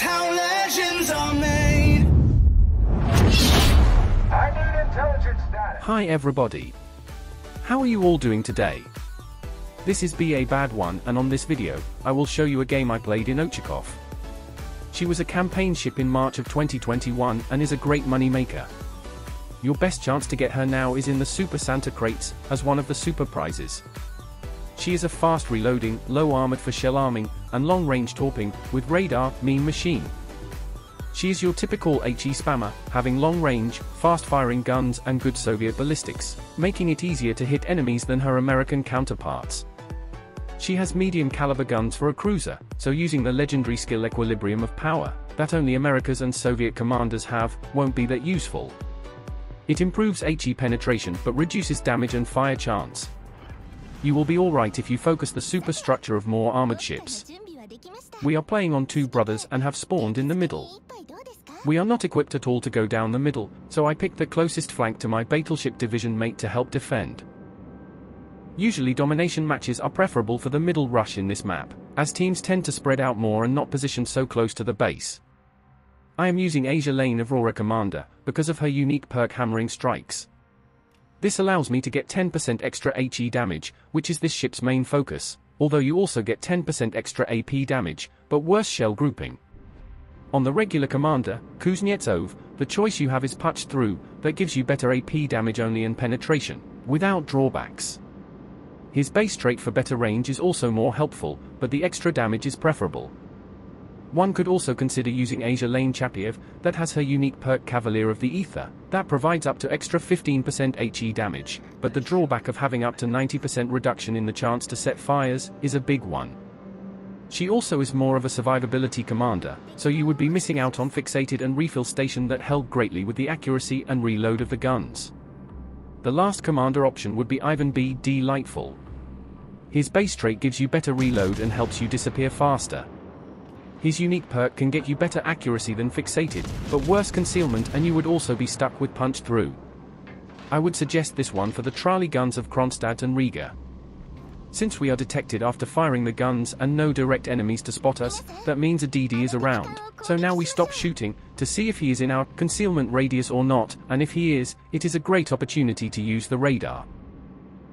how legends are made. I need intelligence data. Hi everybody. How are you all doing today? This is BA Bad One, and on this video, I will show you a game I played in Ochakov. She was a campaign ship in March of 2021 and is a great money maker. Your best chance to get her now is in the Super Santa crates, as one of the super prizes. She is a fast reloading, low armored for shell arming, and long range torping, with radar, mean machine. She is your typical HE spammer, having long range, fast firing guns and good Soviet ballistics, making it easier to hit enemies than her American counterparts. She has medium caliber guns for a cruiser, so using the legendary skill equilibrium of power, that only America's and Soviet commanders have, won't be that useful. It improves HE penetration but reduces damage and fire chance. You will be alright if you focus the superstructure of more armored ships. We are playing on two brothers and have spawned in the middle. We are not equipped at all to go down the middle, so I picked the closest flank to my battleship division mate to help defend. Usually domination matches are preferable for the middle rush in this map, as teams tend to spread out more and not position so close to the base. I am using Asia Lane Aurora Commander, because of her unique perk Hammering Strikes. This allows me to get 10% extra HE damage, which is this ship's main focus, although you also get 10% extra AP damage, but worse shell grouping. On the regular commander, Kuznetsov, the choice you have is Punch Through, that gives you better AP damage only and penetration, without drawbacks. His base trait for better range is also more helpful, but the extra damage is preferable. One could also consider using Asia Lane Chapiev, that has her unique perk Cavalier of the Ether, that provides up to extra 15% HE damage, but the drawback of having up to 90% reduction in the chance to set fires, is a big one. She also is more of a survivability commander, so you would be missing out on fixated and refill station that help greatly with the accuracy and reload of the guns. The last commander option would be Ivan B. Delightful. His base trait gives you better reload and helps you disappear faster. His unique perk can get you better accuracy than fixated, but worse concealment, and you would also be stuck with Punch Through. I would suggest this one for the trolley guns of Kronstadt and Riga. Since we are detected after firing the guns and no direct enemies to spot us, that means a DD is around, so now we stop shooting, to see if he is in our concealment radius or not, and if he is, it is a great opportunity to use the radar.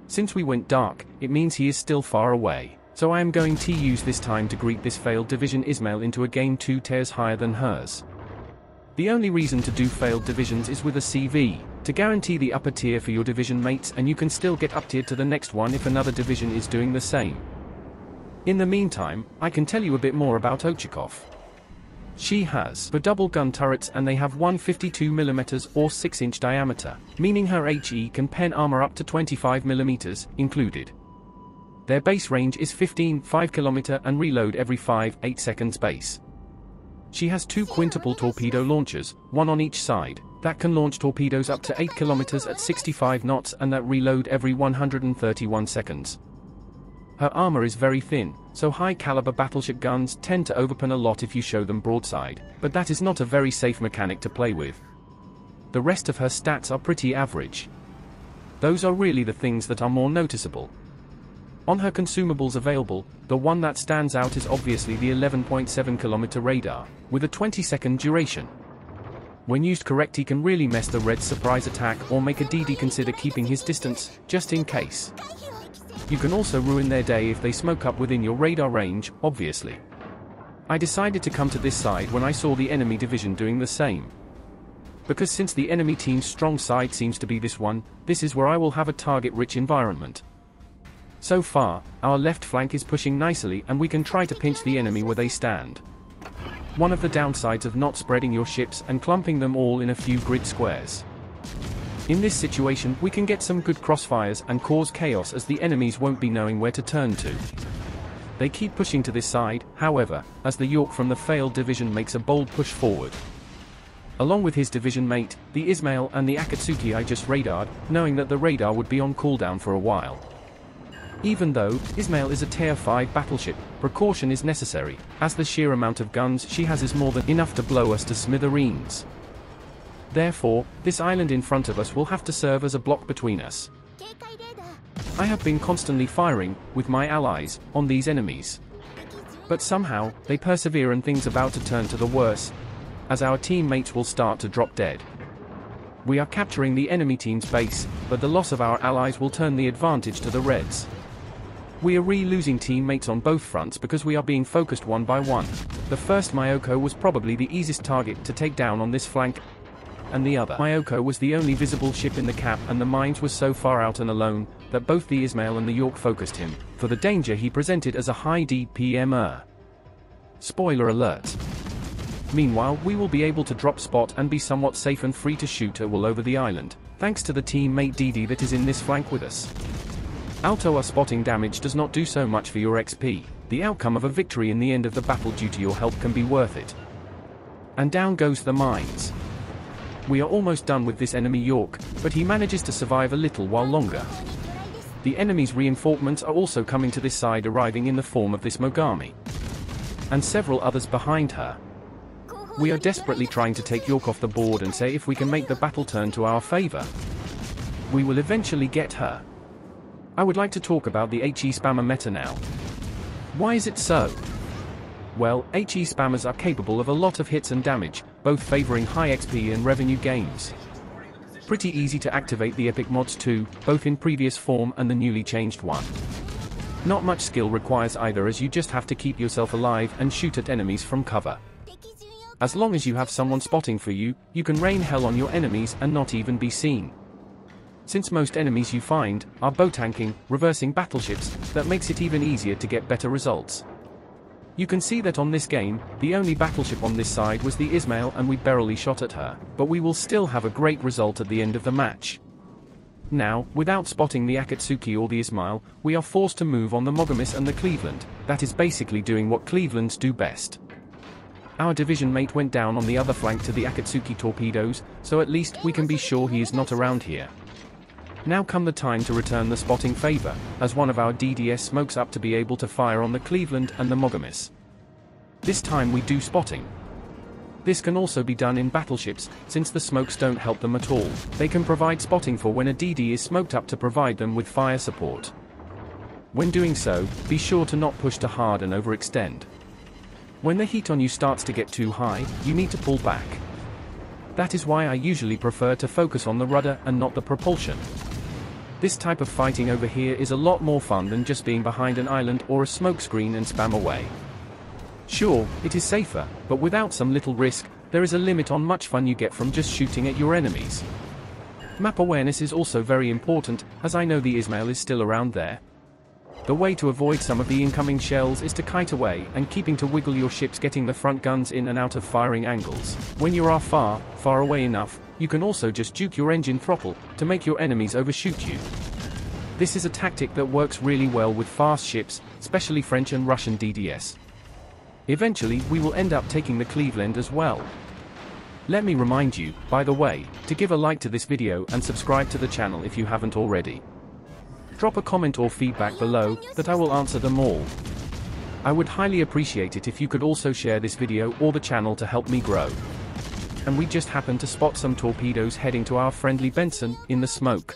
Since we went dark, it means he is still far away. So I am going to use this time to greet this failed division Ismail into a game 2 tiers higher than hers. The only reason to do failed divisions is with a CV, to guarantee the upper tier for your division mates, and you can still get up tiered to the next one if another division is doing the same. In the meantime, I can tell you a bit more about Ochakov. She has the double gun turrets and they have 152mm or 6-inch diameter, meaning her HE can pen armor up to 25mm, included. Their base range is 5 km and reload every 5-8 seconds base. She has two quintuple torpedo launchers, one on each side, that can launch torpedoes up to 8 km at 65 knots and that reload every 131 seconds. Her armor is very thin, so high-caliber battleship guns tend to overpen a lot if you show them broadside, but that is not a very safe mechanic to play with. The rest of her stats are pretty average. Those are really the things that are more noticeable. On her consumables available, the one that stands out is obviously the 11.7 km radar, with a 20-second duration. When used correct, he can really mess the Red's surprise attack or make a DD consider keeping his distance, just in case. You can also ruin their day if they smoke up within your radar range, obviously. I decided to come to this side when I saw the enemy division doing the same. Because since the enemy team's strong side seems to be this one, this is where I will have a target-rich environment. So far, our left flank is pushing nicely and we can try to pinch the enemy where they stand. One of the downsides of not spreading your ships and clumping them all in a few grid squares. In this situation, we can get some good crossfires and cause chaos as the enemies won't be knowing where to turn to. They keep pushing to this side, however, as the York from the failed division makes a bold push forward. Along with his division mate, the Ismail and the Akatsuki I just radared, knowing that the radar would be on cooldown for a while. Even though Ismail is a tier 5 battleship, precaution is necessary, as the sheer amount of guns she has is more than enough to blow us to smithereens. Therefore, this island in front of us will have to serve as a block between us. I have been constantly firing, with my allies, on these enemies. But somehow, they persevere and things about to turn to the worse, as our teammates will start to drop dead. We are capturing the enemy team's base, but the loss of our allies will turn the advantage to the Reds. We are losing teammates on both fronts because we are being focused one by one. The first Myoko was probably the easiest target to take down on this flank, and the other Myoko was the only visible ship in the cap, and the mines was so far out and alone, that both the Ismail and the York focused him, for the danger he presented as a high DPMer. Spoiler alert. Meanwhile, we will be able to drop spot and be somewhat safe and free to shoot all over the island, thanks to the teammate DD that is in this flank with us. Alto spotting damage does not do so much for your XP. The outcome of a victory in the end of the battle due to your help can be worth it. And down goes the mines. We are almost done with this enemy York, but he manages to survive a little while longer. The enemy's reinforcements are also coming to this side, arriving in the form of this Mogami, and several others behind her. We are desperately trying to take York off the board and say if we can make the battle turn to our favor, we will eventually get her. I would like to talk about the HE spammer meta now. Why is it so? Well, HE spammers are capable of a lot of hits and damage, both favoring high XP and revenue gains. Pretty easy to activate the epic mods too, both in previous form and the newly changed one. Not much skill requires either, as you just have to keep yourself alive and shoot at enemies from cover. As long as you have someone spotting for you, you can rain hell on your enemies and not even be seen. Since most enemies you find are bow tanking, reversing battleships, that makes it even easier to get better results. You can see that on this game, the only battleship on this side was the Ismail and we barely shot at her, but we will still have a great result at the end of the match. Now, without spotting the Akatsuki or the Ismail, we are forced to move on the Mogamis and the Cleveland, that is basically doing what Clevelands do best. Our division mate went down on the other flank to the Akatsuki torpedoes, so at least we can be sure he is not around here. Now come the time to return the spotting favor, as one of our DDS smokes up to be able to fire on the Cleveland and the Mogamis. This time we do spotting. This can also be done in battleships, since the smokes don't help them at all. They can provide spotting for when a DD is smoked up to provide them with fire support. When doing so, be sure to not push too hard and overextend. When the heat on you starts to get too high, you need to pull back. That is why I usually prefer to focus on the rudder and not the propulsion. This type of fighting over here is a lot more fun than just being behind an island or a smoke screen and spam away. Sure, it is safer, but without some little risk, there is a limit on much fun you get from just shooting at your enemies. Map awareness is also very important, as I know the Ismail is still around there. The way to avoid some of the incoming shells is to kite away and keeping to wiggle your ships, getting the front guns in and out of firing angles. When you are far away enough, you can also just juke your engine throttle to make your enemies overshoot you. This is a tactic that works really well with fast ships, especially French and Russian DDS. Eventually, we will end up taking the Cleveland as well. Let me remind you, by the way, to give a like to this video and subscribe to the channel if you haven't already. Drop a comment or feedback below, that I will answer them all. I would highly appreciate it if you could also share this video or the channel to help me grow. And we just happened to spot some torpedoes heading to our friendly Benson in the smoke.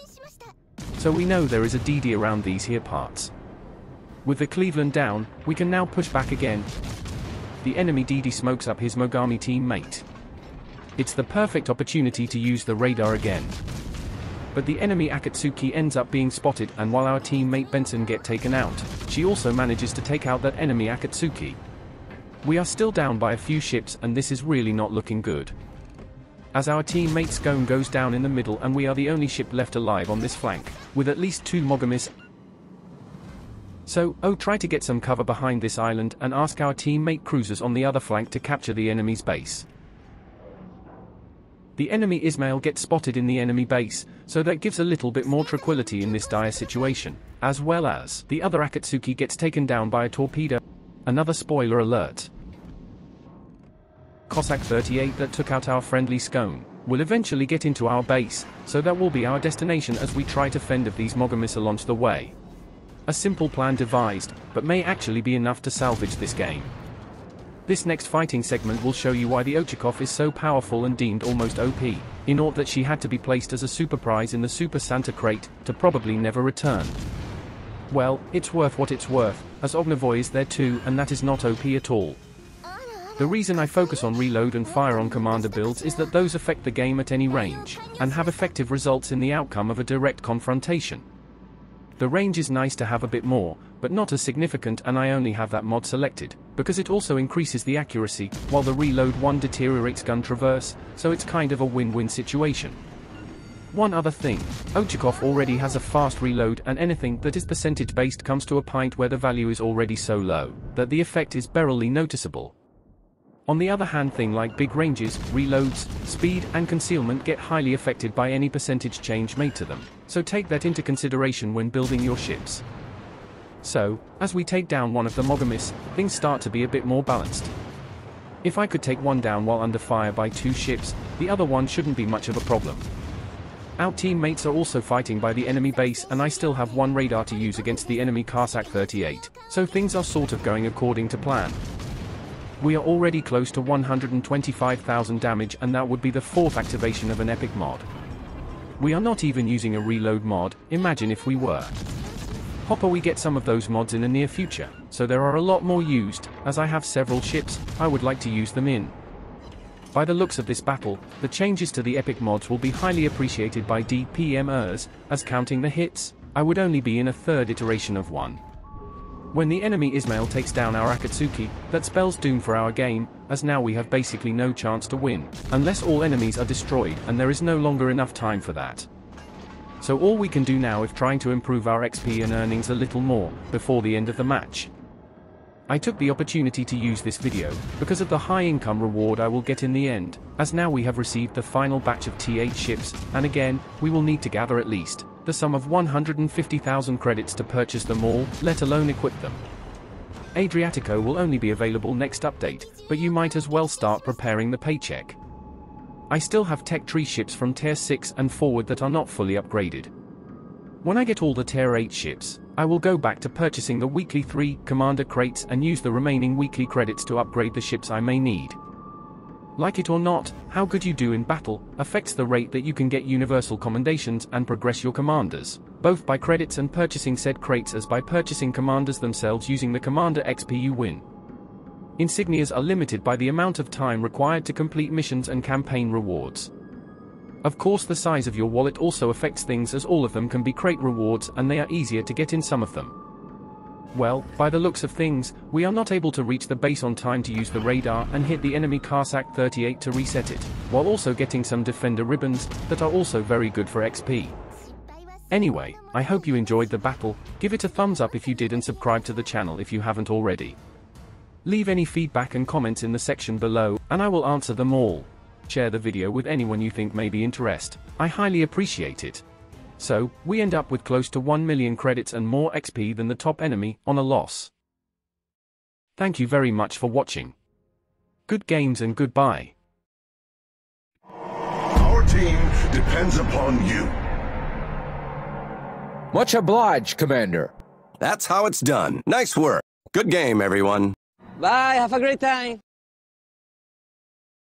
So we know there is a DD around these here parts. With the Cleveland down, we can now push back again. The enemy DD smokes up his Mogami teammate. It's the perfect opportunity to use the radar again. But the enemy Akatsuki ends up being spotted, and while our teammate Benson get taken out, she also manages to take out that enemy Akatsuki. We are still down by a few ships, and this is really not looking good. As our teammate Scone goes down in the middle and we are the only ship left alive on this flank, with at least 2 Mogamis. So, try to get some cover behind this island and ask our teammate cruisers on the other flank to capture the enemy's base. The enemy Ismail gets spotted in the enemy base, so that gives a little bit more tranquility in this dire situation, as well as the other Akatsuki gets taken down by a torpedo. Another spoiler alert. Cossack 38 that took out our friendly Scone will eventually get into our base, so that will be our destination as we try to fend off these Mogamis along the way. A simple plan devised, but may actually be enough to salvage this game. This next fighting segment will show you why the Ochakov is so powerful and deemed almost OP, in order that she had to be placed as a super prize in the Super Santa crate, to probably never return. Well, it's worth what it's worth, as Ognivoy is there too, and that is not OP at all. The reason I focus on reload and fire on commander builds is that those affect the game at any range, and have effective results in the outcome of a direct confrontation. The range is nice to have a bit more, but not as significant, and I only have that mod selected, because it also increases the accuracy, while the reload one deteriorates gun traverse, so it's kind of a win-win situation. One other thing, Ochakov already has a fast reload, and anything that is percentage based comes to a point where the value is already so low, that the effect is barely noticeable. On the other hand, things like big ranges, reloads, speed and concealment get highly affected by any percentage change made to them, so take that into consideration when building your ships. So, as we take down one of the Mogomis, things start to be a bit more balanced. If I could take one down while under fire by two ships, the other one shouldn't be much of a problem. Our teammates are also fighting by the enemy base, and I still have one radar to use against the enemy Cossack 38, so things are sort of going according to plan. We are already close to 125,000 damage, and that would be the 4th activation of an epic mod. We are not even using a reload mod, imagine if we were. Hopper, we get some of those mods in the near future, so there are a lot more used, as I have several ships, I would like to use them in. By the looks of this battle, the changes to the epic mods will be highly appreciated by DPMers, as counting the hits, I would only be in a 3rd iteration of one. When the enemy Ismail takes down our Akatsuki, that spells doom for our game, as now we have basically no chance to win, unless all enemies are destroyed, and there is no longer enough time for that. So all we can do now is trying to improve our XP and earnings a little more, before the end of the match. I took the opportunity to use this video, because of the high income reward I will get in the end, as now we have received the final batch of T8 ships, and again, we will need to gather at least the sum of 150,000 credits to purchase them all, let alone equip them. Adriatico will only be available next update, but you might as well start preparing the paycheck. I still have Tech Tree ships from Tier 6 and forward that are not fully upgraded. When I get all the Tier 8 ships, I will go back to purchasing the weekly 3 commander crates and use the remaining weekly credits to upgrade the ships I may need. Like it or not, how good you do in battle affects the rate that you can get universal commendations and progress your commanders, both by credits and purchasing said crates as by purchasing commanders themselves using the commander XP you win. Insignias are limited by the amount of time required to complete missions and campaign rewards. Of course, the size of your wallet also affects things, as all of them can be crate rewards and they are easier to get in some of them. Well, by the looks of things, we are not able to reach the base on time to use the radar and hit the enemy Cossack 38 to reset it, while also getting some defender ribbons that are also very good for XP. Anyway, I hope you enjoyed the battle, give it a thumbs up if you did and subscribe to the channel if you haven't already. Leave any feedback and comments in the section below, and I will answer them all. Share the video with anyone you think may be interested, I highly appreciate it. So, we end up with close to 1 million credits and more XP than the top enemy, on a loss. Thank you very much for watching. Good games and goodbye. Our team depends upon you. Much obliged, Commander. That's how it's done. Nice work. Good game, everyone. Bye, have a great time.